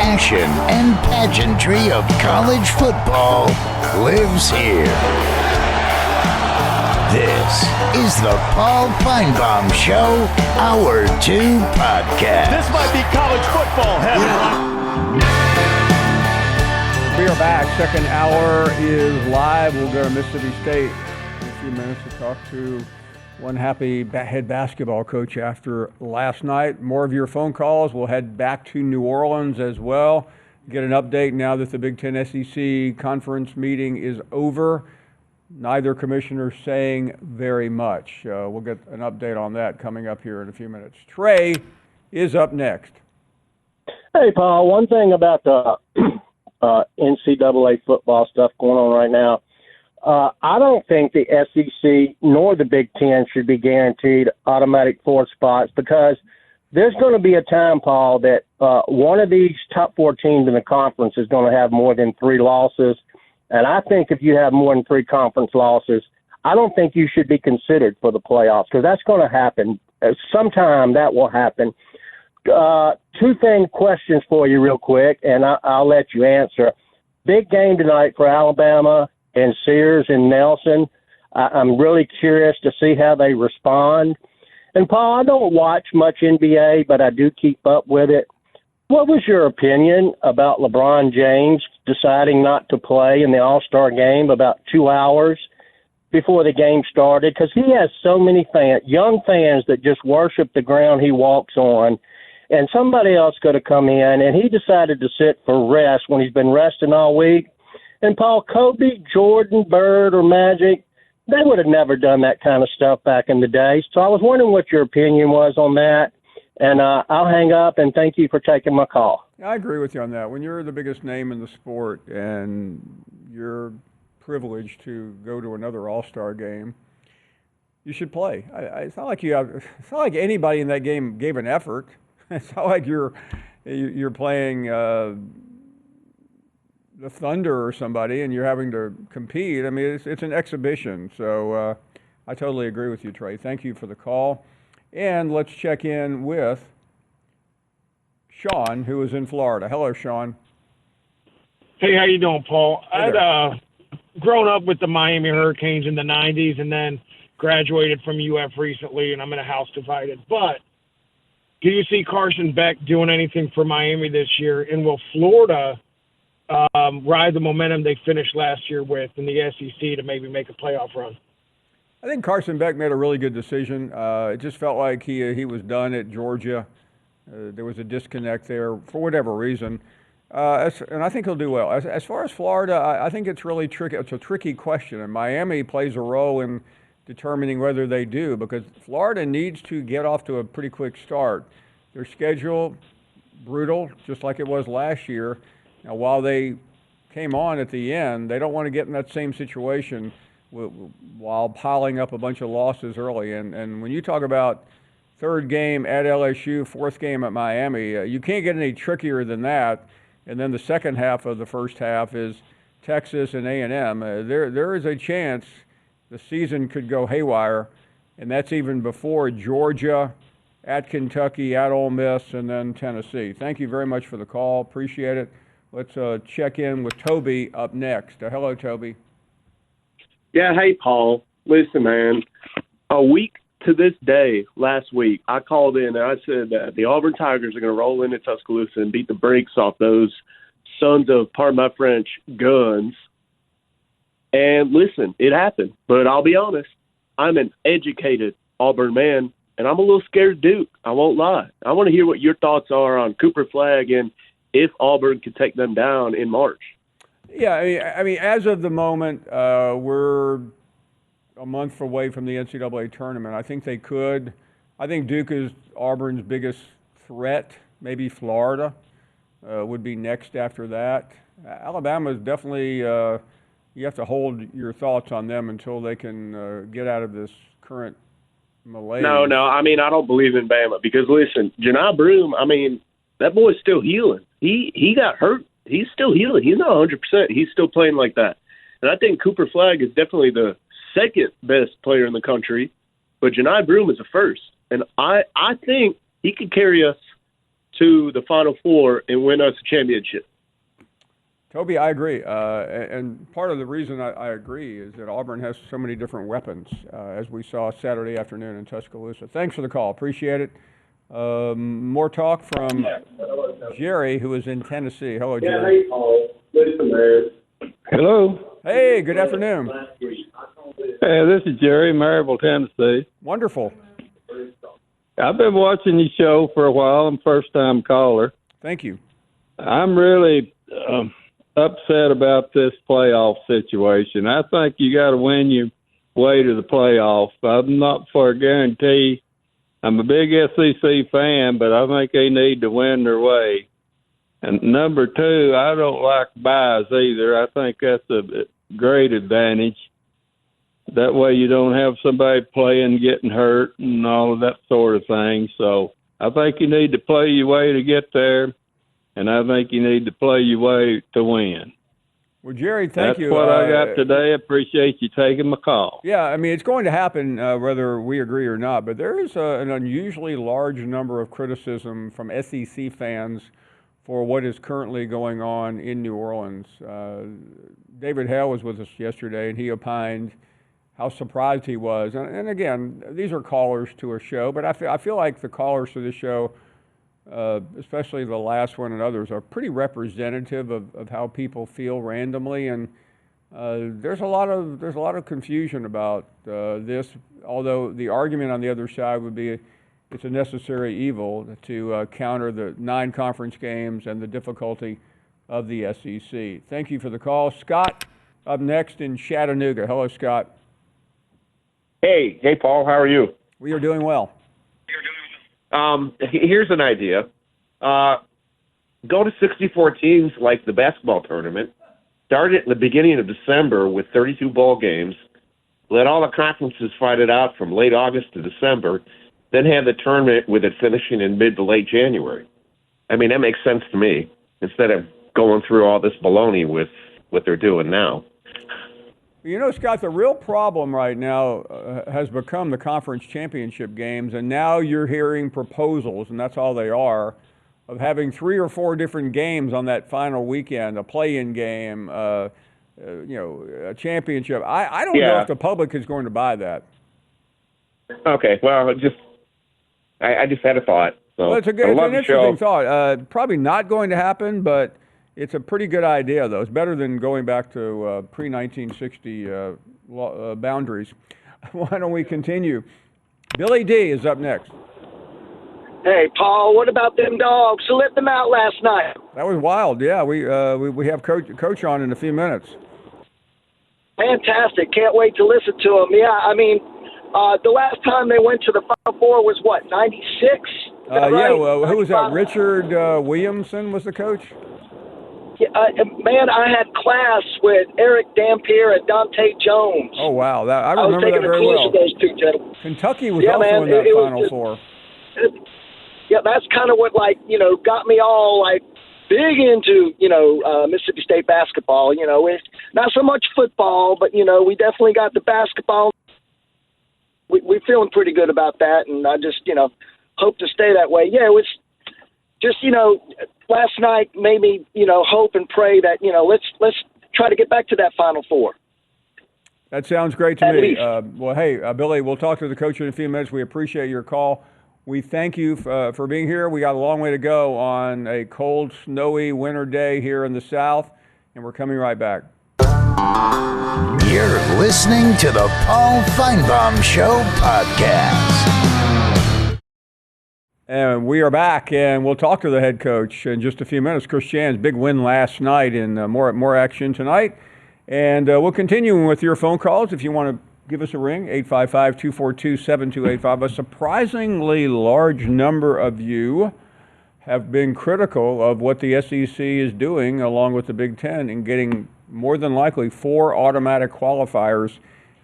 passion and pageantry of college football lives here. This is the Paul Finebaum Show, Hour 2 podcast. This might be college football heaven. We are back. Second hour is live. We'll go to Mississippi State in a few minutes to talk to one happy head basketball coach after last night. More of your phone calls. We'll head back to New Orleans as well. Get an update now that the Big Ten SEC conference meeting is over. Neither commissioner saying very much. We'll get an update on that coming up here in a few minutes. Trey is up next. Hey, Paul, one thing about the NCAA football stuff going on right now, I don't think the SEC nor the Big Ten should be guaranteed automatic fourth spots, because there's going to be a time, Paul, that one of these top four teams in the conference is going to have more than 3 losses. And I think if you have more than 3 conference losses, I don't think you should be considered for the playoffs, because that's going to happen. Sometime that will happen. 2 questions for you real quick, and I'll let you answer. Big game tonight for Alabama and Sears and Nelson. I'm really curious to see how they respond. And, Paul, I don't watch much NBA, but I do keep up with it. What was your opinion about LeBron James deciding not to play in the All-Star game about 2 hours before the game started? Because he has so many fans, young fans, that just worship the ground he walks on. And somebody else could have come in, and he decided to sit for rest when he's been resting all week. And, Paul, Kobe, Jordan, Bird, or Magic, they would have never done that kind of stuff back in the day. So I was wondering what your opinion was on that. And I'll hang up, and thank you for taking my call. I agree with you on that. When you're the biggest name in the sport and you're privileged to go to another All-Star game, you should play. It's not like it's not like anybody in that game gave an effort. It's not like you're playing the Thunder or somebody and you're having to compete. I mean, it's an exhibition. So I totally agree with you, Trey. Thank you for the call. And let's check in with Sean, who is in Florida. Hello, Sean. Hey, how you doing, Paul? Hey there. I'd grown up with the Miami Hurricanes in the 90s and then graduated from UF recently, and I'm in a house divided. But do you see Carson Beck doing anything for Miami this year? And will Florida ride the momentum they finished last year with in the SEC to maybe make a playoff run? I think Carson Beck made a really good decision. It just felt like he was done at Georgia. There was a disconnect there for whatever reason. And I think he'll do well. As far as Florida, I think it's really tricky. It's a tricky question, and Miami plays a role in determining whether they do, because Florida needs to get off to a pretty quick start. Their schedule, brutal, just like it was last year. Now, while they came on at the end, they don't want to get in that same situation while piling up a bunch of losses early. And when you talk about third game at LSU, fourth game at Miami, you can't get any trickier than that. And then the second half of the first half is Texas and A&M. There is a chance the season could go haywire, and that's even before Georgia, at Kentucky, at Ole Miss, and then Tennessee. Thank you very much for the call. Appreciate it. Let's check in with Toby up next. Hello, Toby. Yeah, hey, Paul. Listen, man, a week to this day, last week, I called in and I said that the Auburn Tigers are going to roll into Tuscaloosa and beat the brakes off those sons of, pardon my French, guns. And listen, it happened. But I'll be honest, I'm an educated Auburn man, and I'm a little scared of Duke. I won't lie. I want to hear what your thoughts are on Cooper Flagg and if Auburn could take them down in March. Yeah, I mean, as of the moment, we're a month away from the NCAA tournament. I think they could. I think Duke is Auburn's biggest threat. Maybe Florida would be next after that. Alabama is definitely, you have to hold your thoughts on them until they can get out of this current malaise. No, I mean, I don't believe in Bama because, listen, Janai Broome, I mean, that boy's still healing. He got hurt. He's still healing. He's not 100%. He's still playing like that. And I think Cooper Flagg is definitely the second best player in the country, but Janai Broome is the first. And I think he could carry us to the Final Four and win us a championship. Toby, I agree. And part of the reason I agree is that Auburn has so many different weapons, as we saw Saturday afternoon in Tuscaloosa. Thanks for the call. Appreciate it. More talk from Jerry, who is in Tennessee. Hello, Jerry. Hey, Paul. Listen, man. Hello. Hey, good afternoon. Hey, this is Jerry, Maryville, Tennessee. Wonderful. I've been watching your show for a while. I'm a first-time caller. Thank you. I'm really upset about this playoff situation. I think you got to win your way to the playoffs. I'm not for a guarantee. I'm a big SEC fan, but I think they need to win their way. And number two, I don't like buys either. I think that's a great advantage. That way you don't have somebody playing, getting hurt, and all of that sort of thing. So I think you need to play your way to get there, and I think you need to play your way to win. Well, Jerry, thank you. That's what I got today. Appreciate you taking my call. Yeah, I mean, it's going to happen whether we agree or not, but there is an unusually large number of criticism from SEC fans for what is currently going on in New Orleans. David Hale was with us yesterday, and he opined how surprised he was. And again, these are callers to a show, but I feel like the callers to this show, especially the last one and others, are pretty representative of how people feel randomly. And there's a lot of confusion about this. Although the argument on the other side would be it's a necessary evil to counter the 9 conference games and the difficulty of the SEC. Thank you for the call, Scott. Up next in Chattanooga. Hello, Scott. Hey, Paul. How are you? We are doing well. Here's an idea. Go to 64 teams like the basketball tournament. Start it in the beginning of December with 32 bowl games. Let all the conferences fight it out from late August to December. Then have the tournament with it finishing in mid to late January. I mean, that makes sense to me, instead of going through all this baloney with what they're doing now. You know, Scott, the real problem right now has become the conference championship games, and now you're hearing proposals, and that's all they are, of having 3 or 4 different games on that final weekend, a play-in game, a championship. I don't know if the public is going to buy that. Okay, well, I just had a thought. So well, it's an interesting thought. Probably not going to happen, but it's a pretty good idea, though. It's better than going back to pre-1960 boundaries. Why don't we continue? Billy D is up next. Hey, Paul, what about them dogs? Who let them out last night? That was wild. Yeah, we have Coach on in a few minutes. Fantastic. Can't wait to listen to them. Yeah, I mean, the last time they went to the Final Four was, what, 96? Right? Yeah, well, who was that? Richard Williamson was the coach? Yeah, man, I had class with Eric Dampier and Dante Jones. Oh, wow. I remember that very well. I was taking a course with those 2 gentlemen. Kentucky was also in that Final Four. Yeah, that's kind of what, got me all, big into, Mississippi State basketball. It's not so much football, but, we definitely got the basketball. We're feeling pretty good about that, and I just, hope to stay that way. Yeah, it was just, last night made me, hope and pray that, let's try to get back to that Final Four. That sounds great to me. Well, hey, Billy, we'll talk to the coach in a few minutes. We appreciate your call. We thank you for being here. We got a long way to go on a cold, snowy winter day here in the South, and we're coming right back. You're listening to the Paul Finebaum Show podcast. And we are back, and we'll talk to the head coach in just a few minutes. Chris Chan's big win last night, and more action tonight. And we'll continue with your phone calls if you want to give us a ring, 855-242-7285. A surprisingly large number of you have been critical of what the SEC is doing, along with the Big Ten, in getting more than likely 4 automatic qualifiers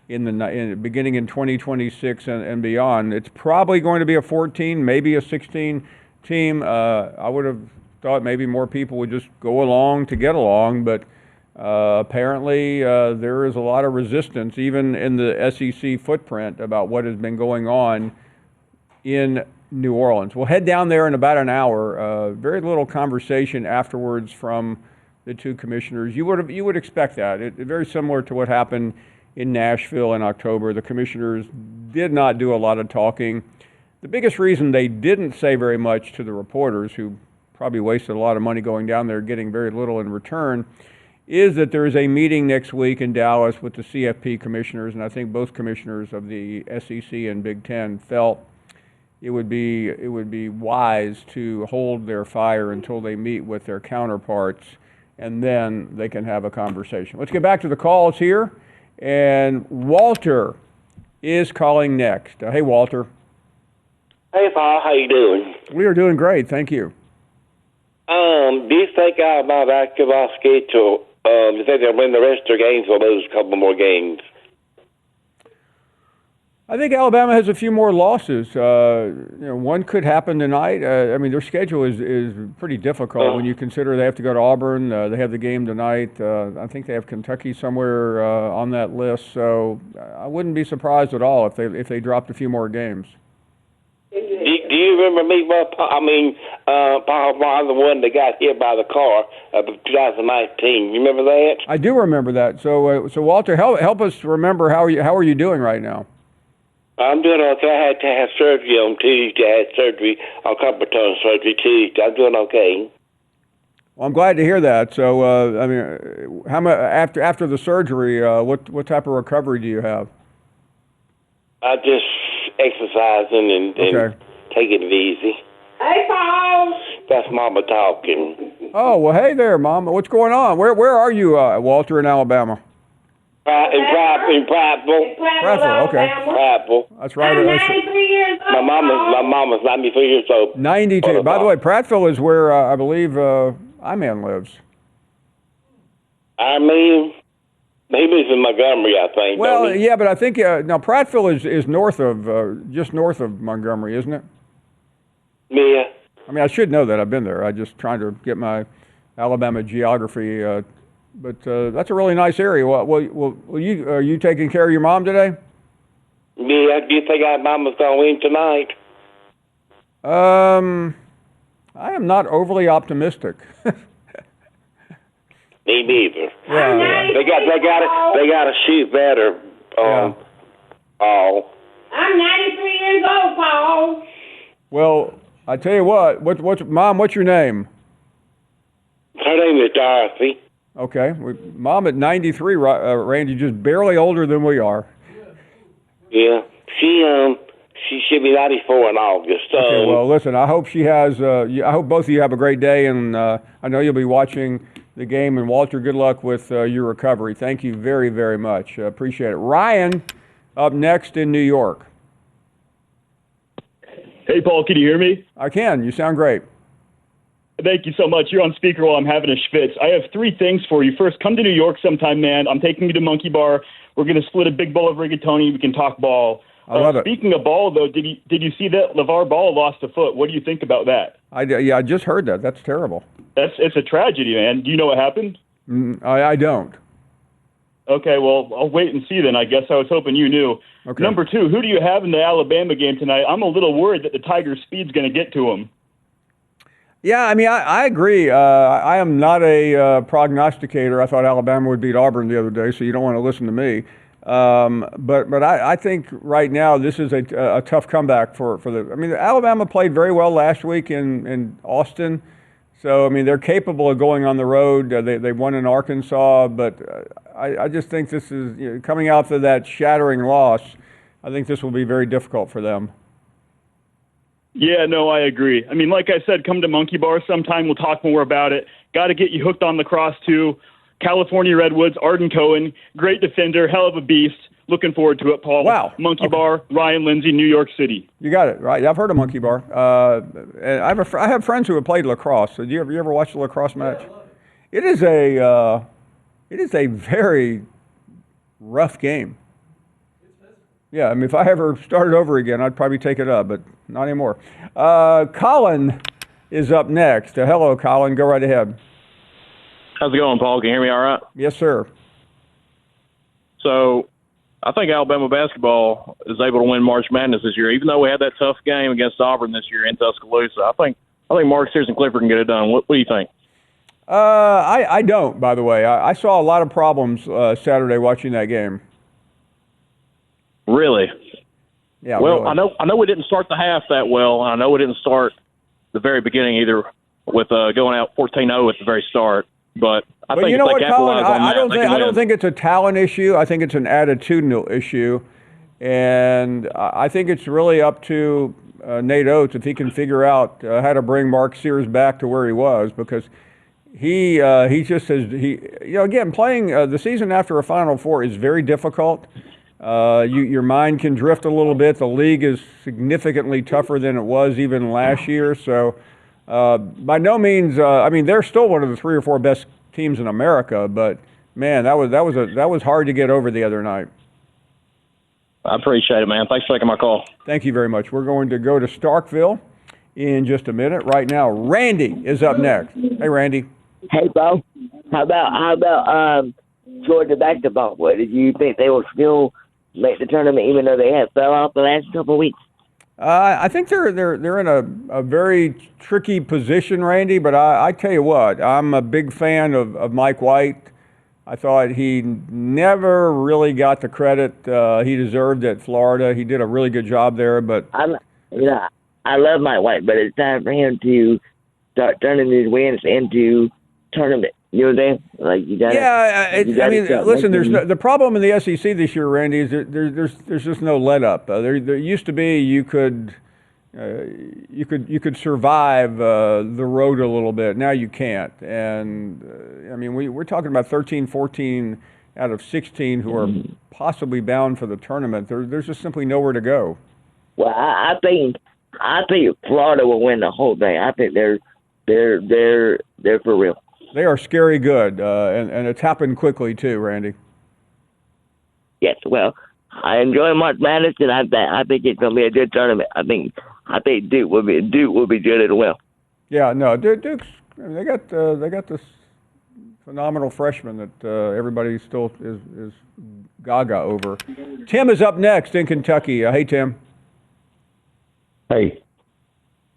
beginning in 2026 and beyond. It's probably going to be a 14, maybe a 16 team. I would have thought maybe more people would just go along to get along, but apparently there is a lot of resistance, even in the SEC footprint, about what has been going on in New Orleans. We'll head down there in about an hour. Very little conversation afterwards from the two commissioners. You would expect that. Very similar to what happened in Nashville in October. The commissioners did not do a lot of talking. The biggest reason they didn't say very much to the reporters, who probably wasted a lot of money going down there getting very little in return, is that there is a meeting next week in Dallas with the CFP commissioners, and I think both commissioners of the SEC and Big Ten felt it would be wise to hold their fire until they meet with their counterparts, and then they can have a conversation. Let's get back to the calls here, and Walter is calling next. Hey, Walter. Hey, Paul, how you doing? We are doing great, thank you. Do you think Alabama basketball schedule, do you think they'll win the rest of their games or lose a couple more games? I think Alabama has a few more losses. One could happen tonight. I mean, their schedule is pretty difficult when you consider they have to go to Auburn. They have the game tonight. I think they have Kentucky somewhere on that list. So I wouldn't be surprised at all if they dropped a few more games. Do you remember me, Paul Brown, the one that got hit by the car of 2019? You remember that? I do remember that. So Walter, help us remember how are you doing right now? I'm doing okay. I had to have surgery on Tuesday. I had surgery on carpal tunnel surgery Tuesday. I'm doing okay. Well, I'm glad to hear that. So, how much after the surgery? What type of recovery do you have? I just exercising and taking it easy. Hey, Paul. That's Mama talking. Oh, well, hey there, Mama. What's going on? Where are you, Walter, in Alabama? In Prattville. Prattville, okay. Prattville. That's right. I'm 93 years old. My mama's 93 years old. 92. By the way, Prattville is where I believe I-Man lives. I mean, he lives in Montgomery, I think. Well, yeah, but I think now Prattville is north of just north of Montgomery, isn't it? Yeah. I mean, I should know that. I've been there. I'm just trying to get my Alabama geography. But that's a really nice area. Are you taking care of your mom today? Yeah. Do you think Alabama's going to win tonight? I am not overly optimistic. Me neither. Yeah. They got to shoot better. Paul. I'm 93 years old, Paul. Well, I tell you what. Mom? What's your name? Her name is Dorothy. Okay, Mom at 93, Randy, just barely older than we are. Yeah, she should be 94 in August. Okay, well, listen, I hope she has. I hope both of you have a great day, and I know you'll be watching the game. And Walter, good luck with your recovery. Thank you very, very much. Appreciate it. Ryan, up next in New York. Hey, Paul, can you hear me? I can. You sound great. Thank you so much. You're on speaker while I'm having a schwitz. I have three things for you. First, come to New York sometime, man. I'm taking you to Monkey Bar. We're going to split a big bowl of rigatoni. We can talk ball. I love it. Speaking of ball, though, did you see that LeVar Ball lost a foot? What do you think about that? I just heard that. That's terrible. It's a tragedy, man. Do you know what happened? I don't. Okay, well, I'll wait and see then. I guess I was hoping you knew. Okay. Number two, who do you have in the Alabama game tonight? I'm a little worried that the Tigers' speed's going to get to them. Yeah, I mean, I agree. I am not a prognosticator. I thought Alabama would beat Auburn the other day, so you don't want to listen to me. But I think right now this is a tough comeback for the. I mean, Alabama played very well last week in Austin, so I mean they're capable of going on the road. They won in Arkansas, but I just think this is coming out of that shattering loss. I think this will be very difficult for them. Yeah, no, I agree. I mean, like I said, come to Monkey Bar sometime. We'll talk more about it. Got to get you hooked on lacrosse, too. California Redwoods, Arden Cohen, great defender, hell of a beast. Looking forward to it, Paul. Wow. Monkey Bar, Ryan Lindsay, New York City. You got it, right? I've heard of Monkey Bar. And I have friends who have played lacrosse. So you ever watch a lacrosse match? It is a very rough game. Yeah, I mean, if I ever started over again, I'd probably take it up, but not anymore. Colin is up next. Hello, Colin. Go right ahead. How's it going, Paul? Can you hear me all right? Yes, sir. So I think Alabama basketball is able to win March Madness this year, even though we had that tough game against Auburn this year in Tuscaloosa. I think Mark Sears and Clifford can get it done. What do you think? I don't, by the way. I saw a lot of problems Saturday watching that game. Really? Yeah. Well, really. I know we didn't start the half that well. I know we didn't start the very beginning either with going out 14-0 at the very start. But I think you know if what, they capitalize Colin? on that, I don't think it's a talent issue. I think it's an attitudinal issue, and I think it's really up to Nate Oates if he can figure out how to bring Mark Sears back to where he was, because he just says again, playing the season after a Final Four is very difficult. Your mind can drift a little bit. The league is significantly tougher than it was even last year. So by no means, they're still one of the 3 or 4 best teams in America. But man, that was hard to get over the other night. I appreciate it, man. Thanks for taking my call. Thank you very much. We're going to go to Starkville in just a minute. Right now, Randy is up next. Hey, Randy. Hey, Bo. How about Georgia basketball? What did you think they will still make the tournament, even though they have fell off the last couple of weeks? I think they're in a very tricky position, Randy. But I tell you what, I'm a big fan of Mike White. I thought he never really got the credit he deserved at Florida. He did a really good job there. But I love Mike White, but it's time for him to start turning these wins into tournament. You know what I'm saying? Like you got. Listen. The problem in the SEC this year, Randy, is there's just no let up. There used to be you could survive the road a little bit. Now you can't. And we're talking about 13, 14 out of 16 who are possibly bound for the tournament. There's just simply nowhere to go. Well, I think Florida will win the whole thing. I think they're for real. They are scary good, and it's happened quickly too, Randy. Yes, well, I enjoy March Madness, and I think it's going to be a good tournament. I think Duke will be good as well. Yeah, no, Duke's. They got this phenomenal freshman that everybody still is gaga over. Tim is up next in Kentucky. Hey, Tim. Hey,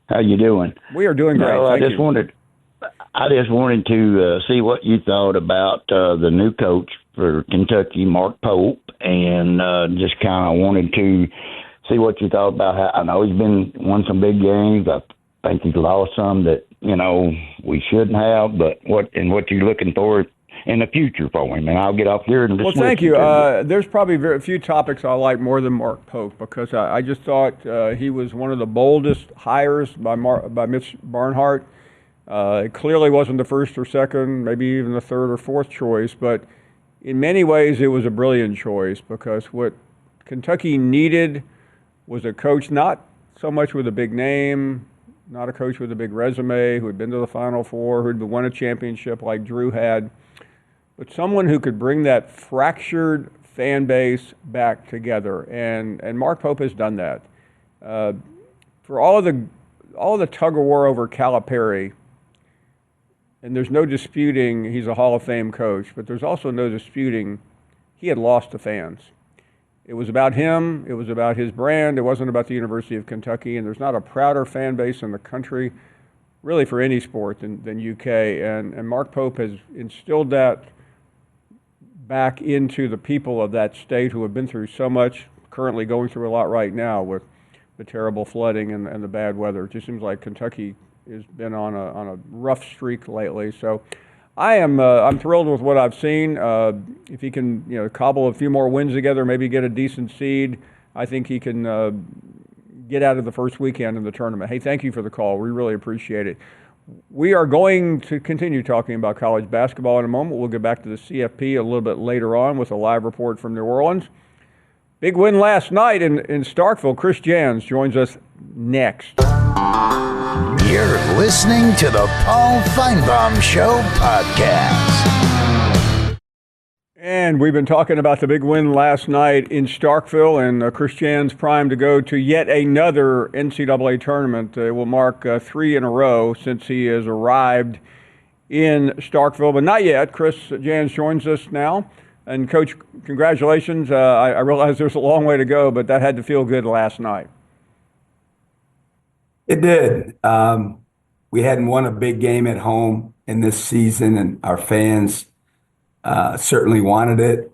how you doing? We are doing great. I just wanted to see what you thought about the new coach for Kentucky, Mark Pope, and just kind of wanted to see what you thought about how. I know he's won some big games. I think he's lost some that we shouldn't have. But what you're looking for in the future for him? And I'll get off here and just. Well, thank you. There's probably very few topics I like more than Mark Pope, because I just thought he was one of the boldest hires by Mitch Barnhart. It clearly wasn't the first or second, maybe even the third or fourth choice, but in many ways it was a brilliant choice, because what Kentucky needed was a coach not so much with a big name, not a coach with a big resume, who had been to the Final Four, who had won a championship like Drew had, but someone who could bring that fractured fan base back together. And Mark Pope has done that. For all of the tug of war over Calipari, and there's no disputing he's a Hall of Fame coach, but there's also no disputing he had lost the fans. It was about him. It was about his brand. It wasn't about the University of Kentucky. And there's not a prouder fan base in the country, really, for any sport than UK. And Mark Pope has instilled that back into the people of that state, who have been through so much, currently going through a lot right now with the terrible flooding and the bad weather. It just seems like Kentucky has been on a rough streak lately. So I'm thrilled with what I've seen. If he can cobble a few more wins together, maybe get a decent seed, I think he can get out of the first weekend in the tournament. Hey, thank you for the call. We really appreciate it. We are going to continue talking about college basketball in a moment. We'll get back to the CFP a little bit later on with a live report from New Orleans. Big win last night in Starkville. Chris Jans joins us next. You're listening to the Paul Finebaum Show podcast. And we've been talking about the big win last night in Starkville, and Chris Jans primed to go to yet another NCAA tournament. It will mark 3 in a row since he has arrived in Starkville, but not yet. Chris Jans joins us now. And Coach, congratulations. I realize there's a long way to go, but that had to feel good last night. It did. We hadn't won a big game at home in this season, and our fans certainly wanted it.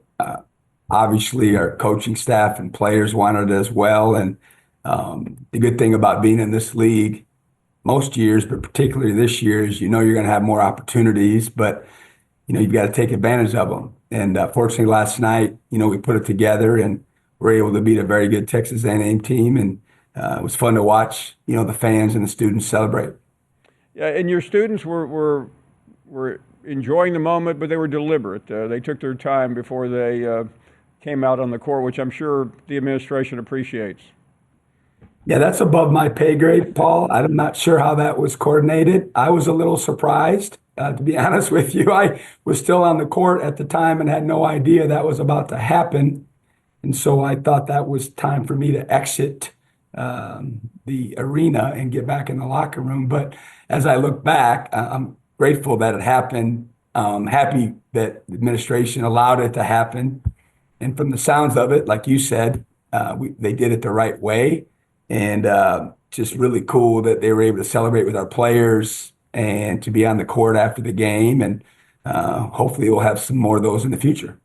Obviously, our coaching staff and players wanted it as well. And the good thing about being in this league most years, but particularly this year, is you're going to have more opportunities, but you've got to take advantage of them. And fortunately, last night, we put it together and were able to beat a very good Texas A&M team, and it was fun to watch, the fans and the students celebrate. Yeah, and your students were enjoying the moment, but they were deliberate. They took their time before they came out on the court, which I'm sure the administration appreciates. Yeah, that's above my pay grade, Paul. I'm not sure how that was coordinated. I was a little surprised, to be honest with you. I was still on the court at the time and had no idea that was about to happen. And so I thought that was time for me to exit the arena and get back in the locker room. But as I look back, I'm grateful that it happened. Happy that the administration allowed it to happen. And from the sounds of it, like you said, they did it the right way. And just really cool that they were able to celebrate with our players and to be on the court after the game. And hopefully we'll have some more of those in the future.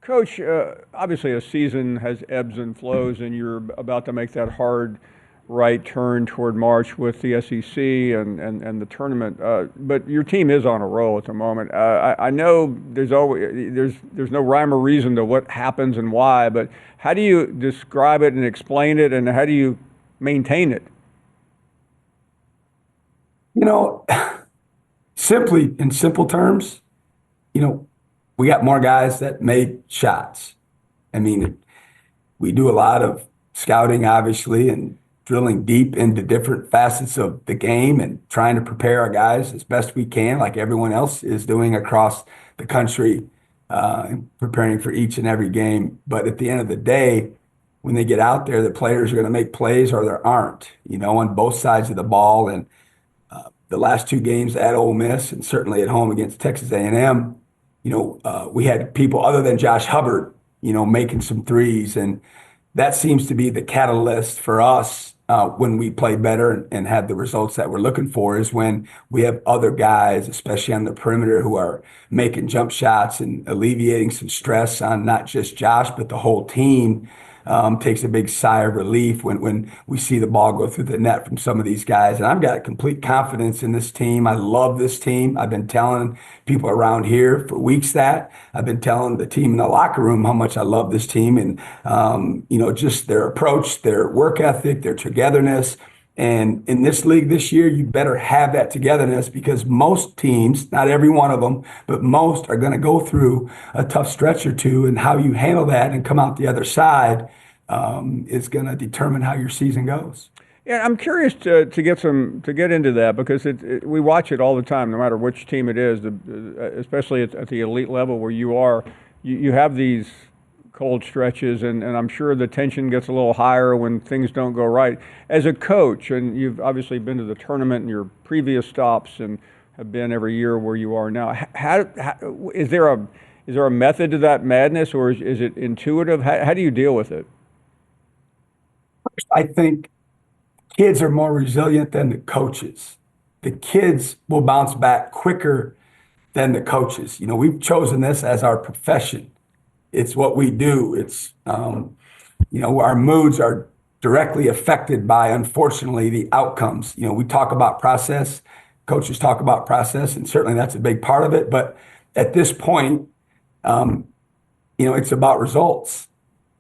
Coach, obviously a season has ebbs and flows, and you're about to make that hard right turn toward March with the SEC and the tournament. But your team is on a roll at the moment. I know there's no rhyme or reason to what happens and why, but how do you describe it and explain it, and how do you maintain it? Simply, in simple terms, we got more guys that made shots. I mean, we do a lot of scouting, obviously, and drilling deep into different facets of the game and trying to prepare our guys as best we can, like everyone else is doing across the country, preparing for each and every game. But at the end of the day, when they get out there, the players are going to make plays or there aren't, on both sides of the ball. And the last two games at Ole Miss and certainly at home against Texas A&M, we had people other than Josh Hubbard, making some threes. And that seems to be the catalyst for us when we play better and have the results that we're looking for, is when we have other guys, especially on the perimeter, who are making jump shots and alleviating some stress on not just Josh, but the whole team. Takes a big sigh of relief when we see the ball go through the net from some of these guys. And I've got complete confidence in this team. I love this team. I've been telling people around here for weeks that. I've been telling the team in the locker room how much I love this team and, just their approach, their work ethic, their togetherness. And in this league this year, you better have that togetherness, because most teams, not every one of them, but most are going to go through a tough stretch or two, and how you handle that and come out the other side is going to determine how your season goes. Yeah, I'm curious to get into that, because we watch it all the time, no matter which team it is, especially at the elite level where you are. You have these cold stretches, and I'm sure the tension gets a little higher when things don't go right. As a coach, and you've obviously been to the tournament in your previous stops and have been every year where you are now, how is there a method to that madness, or is it intuitive? How do you deal with it? I think kids are more resilient than the coaches. The kids will bounce back quicker than the coaches. We've chosen this as our profession. It's what we do. It's, our moods are directly affected by, unfortunately, the outcomes. We talk about process, coaches talk about process, and certainly that's a big part of it. But at this point, it's about results.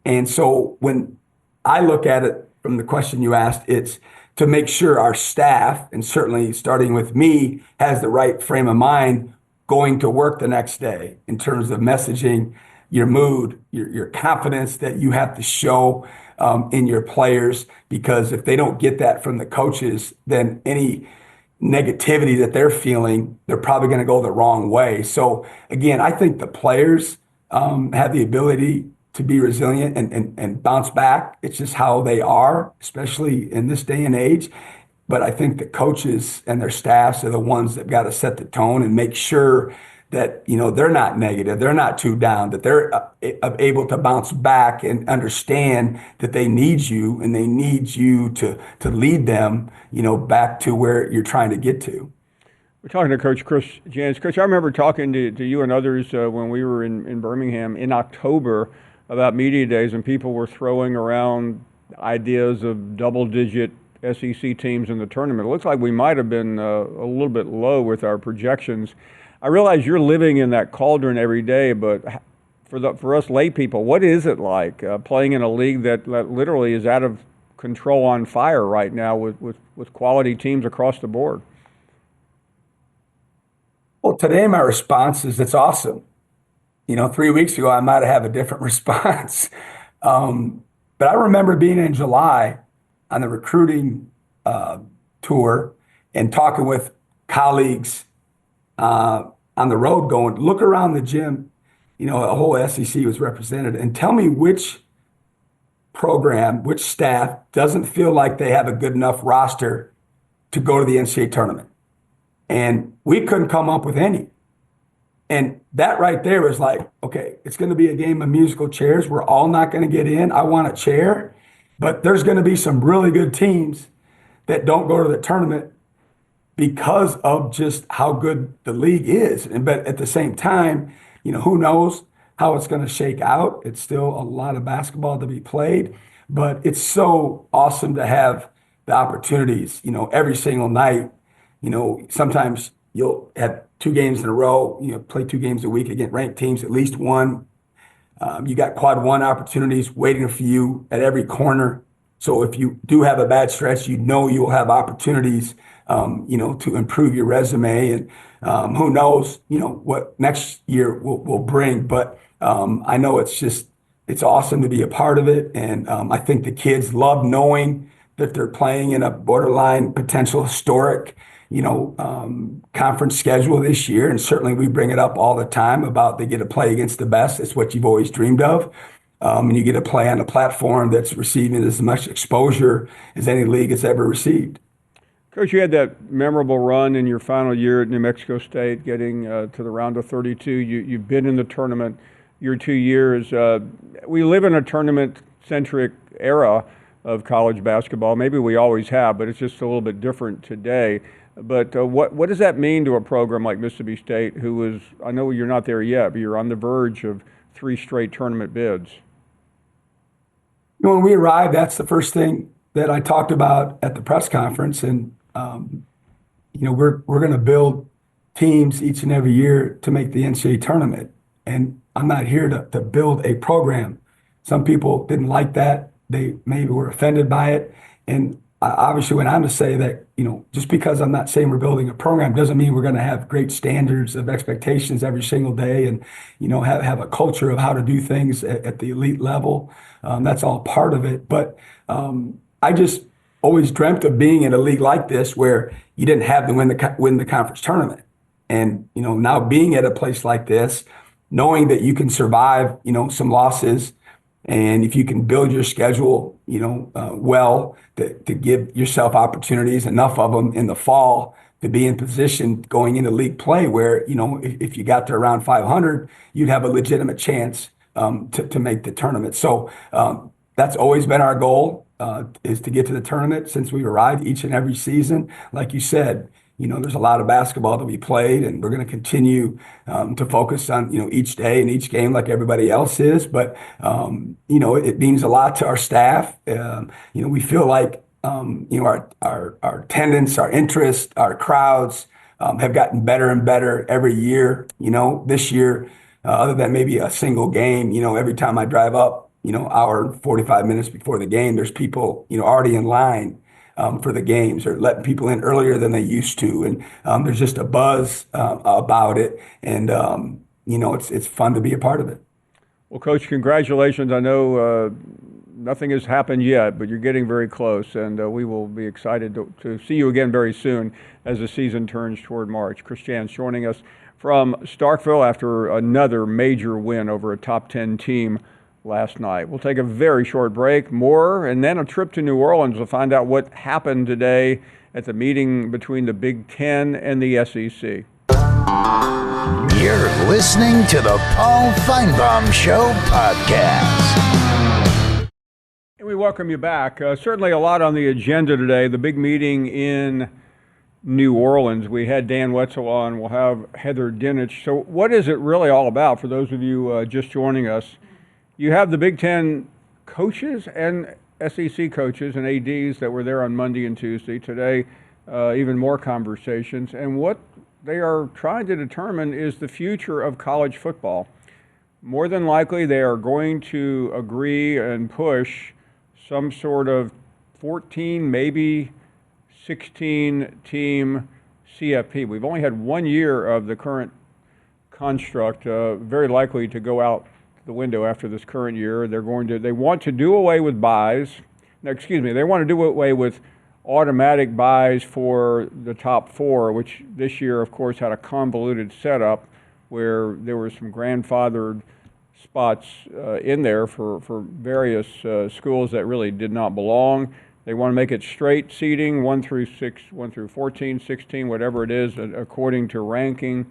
And so when I look at it from the question you asked, it's to make sure our staff, and certainly starting with me, has the right frame of mind going to work the next day in terms of messaging, your mood, your confidence that you have to show in your players, because if they don't get that from the coaches, then any negativity that they're feeling, they're probably going to go the wrong way. So again, I think the players have the ability to be resilient and bounce back. It's just how they are, especially in this day and age. But I think the coaches and their staffs are the ones that got to set the tone and make sure that, they're not negative, they're not too down, that they're able to bounce back and understand that they need you and they need you to lead them, back to where you're trying to get to. We're talking to Coach Chris Jans. Coach, I remember talking to you and others when we were in Birmingham in October about media days, and people were throwing around ideas of double-digit SEC teams in the tournament. It looks like we might have been a little bit low with our projections. I realize you're living in that cauldron every day, but for us lay people, what is it like playing in a league that literally is out of control, on fire right now with quality teams across the board? Well, today my response is it's awesome. 3 weeks ago I might have a different response. But I remember being in July on the recruiting tour and talking with colleagues on the road going, look around the gym, a whole SEC was represented, and tell me which program, which staff doesn't feel like they have a good enough roster to go to the NCAA tournament. And we couldn't come up with any. And that right there was like, okay, it's going to be a game of musical chairs. We're all not going to get in. I want a chair. But there's going to be some really good teams that don't go to the tournament because of just how good the league is. But at the same time, who knows how it's going to shake out. It's still a lot of basketball to be played. But it's so awesome to have the opportunities, every single night. Sometimes you'll have 2 games in a row, play 2 games a week against ranked teams, at least one. You got quad 1 opportunities waiting for you at every corner. So if you do have a bad stretch, you'll have opportunities, to improve your resume. And who knows, what next year will bring. But I know it's awesome to be a part of it. And I think the kids love knowing that they're playing in a borderline potential historic conference schedule this year. And certainly we bring it up all the time about they get to play against the best. It's what you've always dreamed of. And you get to play on a platform that's receiving as much exposure as any league has ever received. Coach, you had that memorable run in your final year at New Mexico State, getting to the round of 32. You've been in the tournament your 2 years. We live in a tournament-centric era of college basketball. Maybe we always have, but it's just a little bit different today. But what does that mean to a program like Mississippi State, who is, I know you're not there yet, but you're on the verge of 3 straight tournament bids? When we arrived, that's the first thing that I talked about at the press conference. And, we're going to build teams each and every year to make the NCAA tournament. And I'm not here to build a program. Some people didn't like that. They maybe were offended by it. And obviously, when I'm to say that, just because I'm not saying we're building a program doesn't mean we're going to have great standards of expectations every single day and, have a culture of how to do things at the elite level. That's all part of it. But I just always dreamt of being in a league like this where you didn't have to win the conference tournament. And, now being at a place like this, knowing that you can survive, some losses, and if you can build your schedule, well, to give yourself opportunities, enough of them in the fall to be in position going into league play where, if you got to around 500, you'd have a legitimate chance to make the tournament. So that's always been our goal, is to get to the tournament since we arrived each and every season. Like you said, there's a lot of basketball to be played, and we're going to continue to focus on, each day and each game like everybody else is. But, it means a lot to our staff. We feel like, our attendance, our interest, our crowds have gotten better and better every year. This year, other than maybe a single game, every time I drive up, hour and 45 minutes before the game, there's people, already in line for the games, or letting people in earlier than they used to. And there's just a buzz about it. And, it's fun to be a part of it. Well, Coach, congratulations. I know nothing has happened yet, but you're getting very close. And we will be excited to see you again very soon as the season turns toward March. Chris Jans joining us from Starkville after another major win over a top 10 team last night. We'll take a very short break, more, and then a trip to New Orleans to find out what happened today at the meeting between the Big Ten and the SEC. You're listening to the Paul Finebaum Show podcast. And we welcome you back. Certainly a lot on the agenda today. The big meeting in New Orleans. We had Dan Wetzel on. We'll have Heather Dinich. So what is it really all about for those of you just joining us? You have the Big Ten coaches and SEC coaches and ADs that were there on Monday and Tuesday. Today, even more conversations. And what they are trying to determine is the future of college football. More than likely, they are going to agree and push some sort of 14, maybe 16-team CFP. We've only had 1 year of the current construct, very likely to go out the window after this current year. They want to do away with buys. No, excuse me, they want to do away with automatic buys for the top four, which this year, of course, had a convoluted setup where there were some grandfathered spots in there for various schools that really did not belong. They want to make it straight seeding, 1 through 14, 16, whatever it is, according to ranking,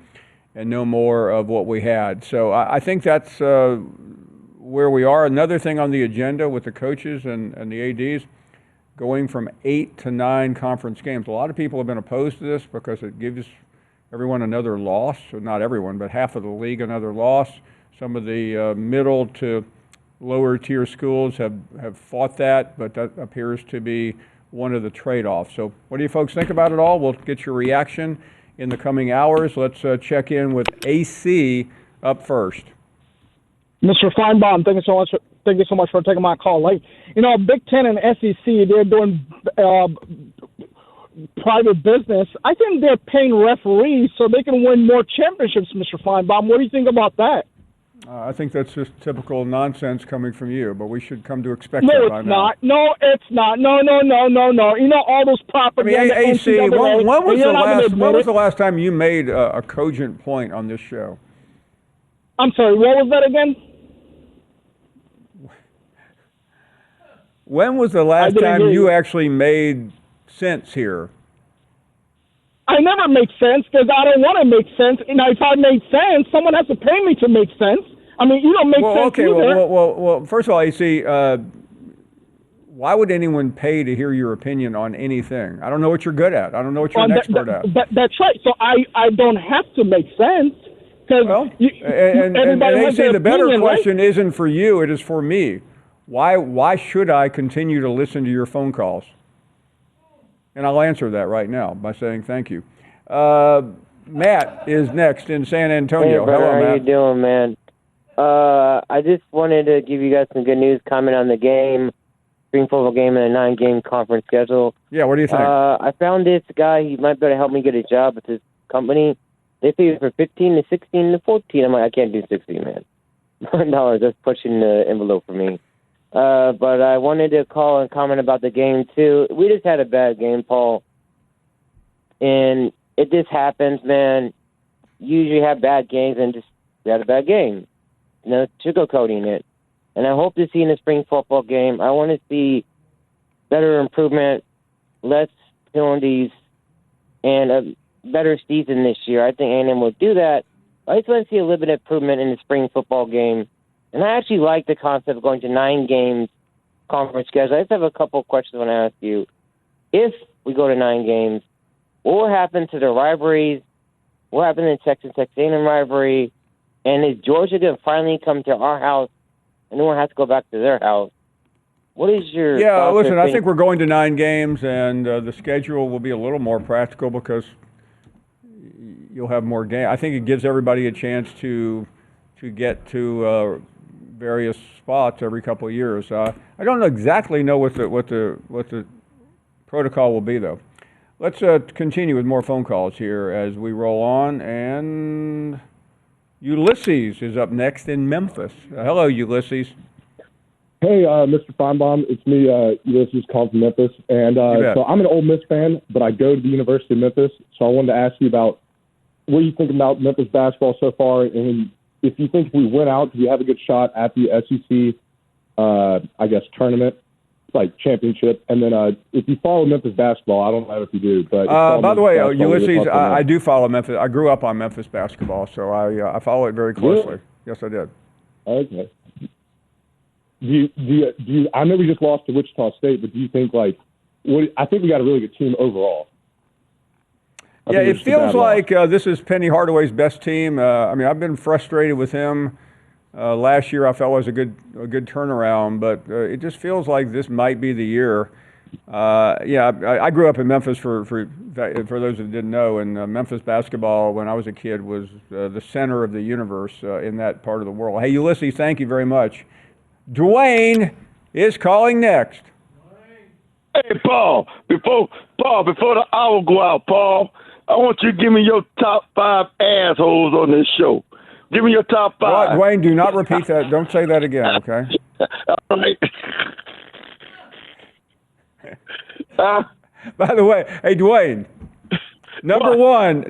and no more of what we had. So I think that's where we are. Another thing on the agenda with the coaches and the ADs, going from 8 to 9 conference games. A lot of people have been opposed to this because it gives everyone another loss, or not everyone, but half of the league another loss. Some of the middle to lower tier schools have fought that, but that appears to be one of the trade-offs. So what do you folks think about it all? We'll get your reaction in the coming hours. Let's check in with AC up first. Mr. Finebaum, thank you so much. Thank you so much for taking my call late. You know, Big Ten and SEC, they're doing private business. I think they're paying referees so they can win more championships, Mr. Finebaum. What do you think about that? I think that's just typical nonsense coming from you, but we should come to expect that by now. No, it's not. No. You know, all those propaganda. I mean, AC, when was the last time you made a cogent point on this show? I'm sorry, what was that again? When was the last time you actually made sense here? I never make sense because I don't want to make sense. And if I make sense, someone has to pay me to make sense. I mean, you don't make sense okay, either. Well, first of all, AC, why would anyone pay to hear your opinion on anything? I don't know what you're good at. I don't know what you're an expert at. That's right. So I don't have to make sense. And AC, the better question isn't for you, it is for me. Why should I continue to listen to your phone calls? And I'll answer that right now by saying thank you. Matt is next in San Antonio. Hey, brother, hello, Matt. How you doing, man? I just wanted to give you guys some good news, comment on the game, spring football game, and a 9-game conference schedule. Yeah, what do you think? I found this guy. He might be able to help me get a job at this company. They pay for 15 to 16 to 14. I'm like, I can't do 16, man. $1, that's pushing the envelope for me. But I wanted to call and comment about the game, too. We just had a bad game, Paul. And it just happens, man. You usually have bad games, and just we had a bad game. You know, sugarcoating it. And I hope to see in the spring football game, I want to see better improvement, less penalties, and a better season this year. I think A&M will do that. I just want to see a little bit of improvement in the spring football game. And I actually like the concept of going to 9 games conference schedule. I just have a couple of questions I want to ask you. If we go to 9 games, what will happen to the rivalries? What happened to the Texas A&M rivalry? And is Georgia going to finally come to our house and no one has to go back to their house? What is your thoughts? Listen, I think we're going to 9 games, and the schedule will be a little more practical because you'll have more games. I think it gives everybody a chance to get to various spots every couple of years. I don't exactly know what the protocol will be, though. Let's continue with more phone calls here as we roll on, and Ulysses is up next in Memphis. Hello, Ulysses. Hey, Mr. Finebaum, it's me, Ulysses, calling from Memphis, and so I'm an Ole Miss fan, but I go to the University of Memphis, so I wanted to ask you about what you think about Memphis basketball so far, and if you think if we win out, do we have a good shot at the SEC, tournament? like championship. And then if you follow Memphis basketball, I don't know if you do, but by the way, Ulysses, I do follow Memphis. I grew up on Memphis basketball, so I follow it very closely. Really? Yes, I did. Okay. Do you? I know we just lost to Wichita State, but do you think I think we got a really good team overall. Yeah, it feels like this is Penny Hardaway's best team. I mean, I've been frustrated with him. Last year, I felt was a good turnaround, but it just feels like this might be the year. I grew up in Memphis for those that didn't know, and Memphis basketball when I was a kid was the center of the universe in that part of the world. Hey, Ulysses, thank you very much. Dwayne is calling next. Hey, Paul, before the hour go out, Paul, I want you to give me your top 5 assholes on this show. Give me your top 5. Well, Dwayne, do not repeat that. Don't say that again, okay? All right. By the way, hey, Dwayne, number one,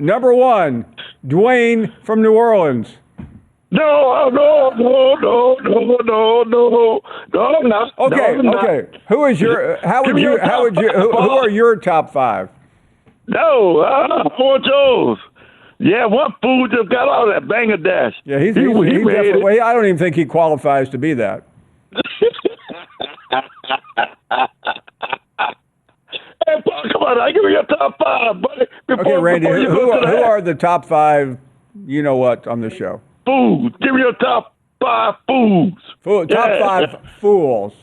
Dwayne from New Orleans. No, I'm not. Okay. Who is your? Who are your top 5? No, I want yours. Yeah, one fool just got out of that Bangladesh. Yeah, he's definitely. Well, I don't even think he qualifies to be that. Hey, Paul, come on, give me your top 5, buddy. Okay, Randy, who are the top 5? You know what on the show? Fools. Give me your top 5 fools. Top 5 fools.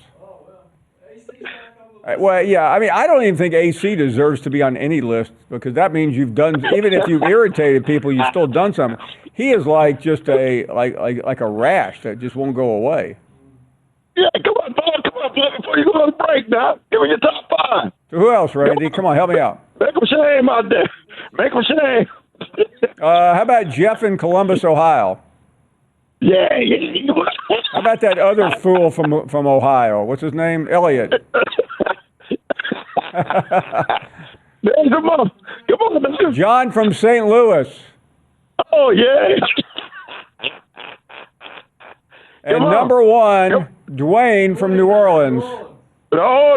Well, yeah, I mean, I don't even think AC deserves to be on any list because that means you've done, even if you've irritated people, you've still done something. He is like just like a rash that just won't go away. Yeah, come on, before you go on break now. Give me your top 5. So who else, Randy? Come on, help me out. Make them shame out there. Make them shame. How about Jeff in Columbus, Ohio? Yeah. How about that other fool from Ohio? What's his name? Elliot. Come on. John from St. Louis. Oh, yeah. And number 1, Dwayne from New Orleans. No.